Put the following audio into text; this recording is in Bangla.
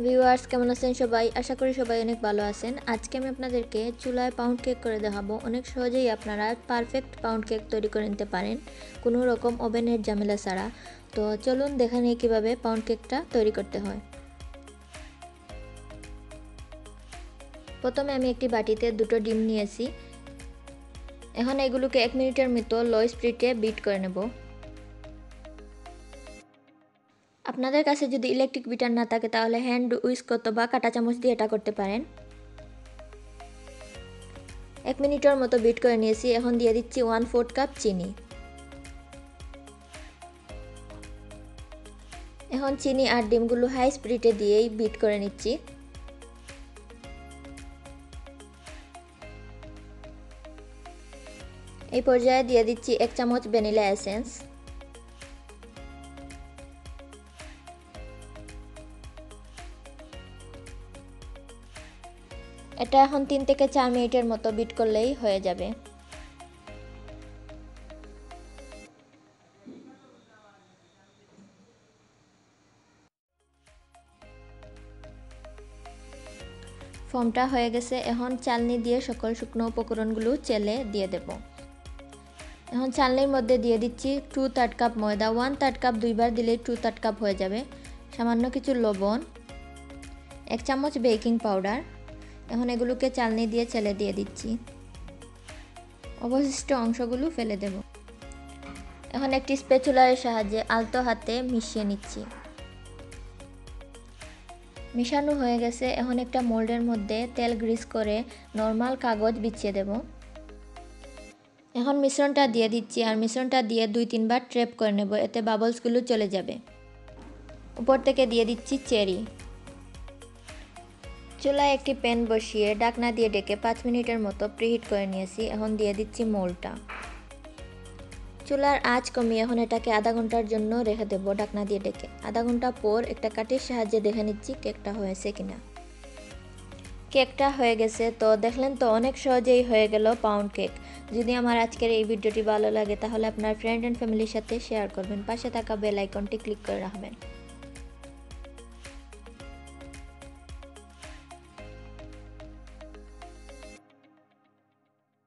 ভিউয়ার্স কেমন আছেন সবাই? আশা করি সবাই অনেক ভালো আছেন। আজকে আমি আপনাদেরকে চুলায় পাউন্ড কেক করে দেখাবো। অনেক সহজেই আপনারা পারফেক্ট পাউন্ড কেক তৈরি করে নিতে পারেন কোনো রকম ওভেনের ঝামেলা ছাড়া। তো চলুন দেখে নিই কীভাবে পাউন্ড কেকটা তৈরি করতে হয়। প্রথমে আমি একটি বাটিতে দুটো ডিম নিয়েছি। এখন এগুলোকে 1 মিনিটের মতো লো স্পিডে বিট করে নেব। আপনাদের কাছে যদি ইলেকট্রিক বিটার না থাকে তাহলে হ্যান্ড উইস্ক অথবা কাঁটা চামচ দিয়ে এটা করতে পারেন। 1 মিনিটের মতো বিট করে নিয়েছি। এখন দিয়ে দিচ্ছি 1/4 কাপ চিনি। এখন চিনি আর ডিমগুলো হাই স্পিডে দিয়েই বিট করে নিচ্ছি। এই পর্যায়ে দিয়ে দিচ্ছি 1 চামচ ভ্যানিলা এসেন্স। এটা এখন 3 থেকে 4 মিনিটের মতো বিট করলেই হয়ে যাবে। ফর্মটা হয়ে গেছে। এখন চালনি দিয়ে সকল শুকনো উপকরণগুলো চেলে দিয়ে দেব। এখন চালনির মধ্যে দিয়ে দিচ্ছি 2/3 কাপ ময়দা। 1/3 কাপ দুইবার দিলেই 2/3 কাপ হয়ে যাবে। সামান্য কিছু লবণ, 1 চামচ বেকিং পাউডার। এখন এগুলোকে চালনি দিয়ে চেলে দিয়ে দিচ্ছি। অবশিষ্ট অংশগুলো ফেলে দেব। এখন একটি স্প্যাচুলার সাহায্যে আলতো হাতে মিশিয়ে নিচ্ছি। মেশানো হয়ে গেছে। এখন একটা মোল্ডের মধ্যে তেল গ্রিস করে নরমাল কাগজ বিছিয়ে দেব। এখন মিশ্রণটা দিয়ে দিচ্ছি আর মিশ্রণটা দিয়ে 2-3 বার ট্র্যাপ করে নেব, এতে বাবলসগুলো চলে যাবে। উপর থেকে দিয়ে দিচ্ছি চেরি। চুলায় একটি প্যান বসিয়ে ঢাকনা দিয়ে ঢেকে 5 মিনিটের মতো প্রিহিট করে নিয়েছি। এখন দিয়ে দিচ্ছি মোল্ডটা। চুলার আঁচ কমিয়ে এখন এটাকে আধা ঘন্টার জন্য রেখে দেবো ঢাকনা দিয়ে ঢেকে। আধা ঘন্টা পর একটা কাঠির সাহায্যে দেখে নিচ্ছি কেকটা হয়েছে কিনা। কেকটা হয়ে গেছে। তো দেখলেন তো, অনেক সহজেই হয়ে গেল পাউন্ড কেক। যদি আমার আজকের এই ভিডিওটি ভালো লাগে তাহলে আপনার ফ্রেন্ড অ্যান্ড ফ্যামিলির সাথে শেয়ার করবেন। পাশে থাকা বেল আইকনটি ক্লিক করে রাখবেন।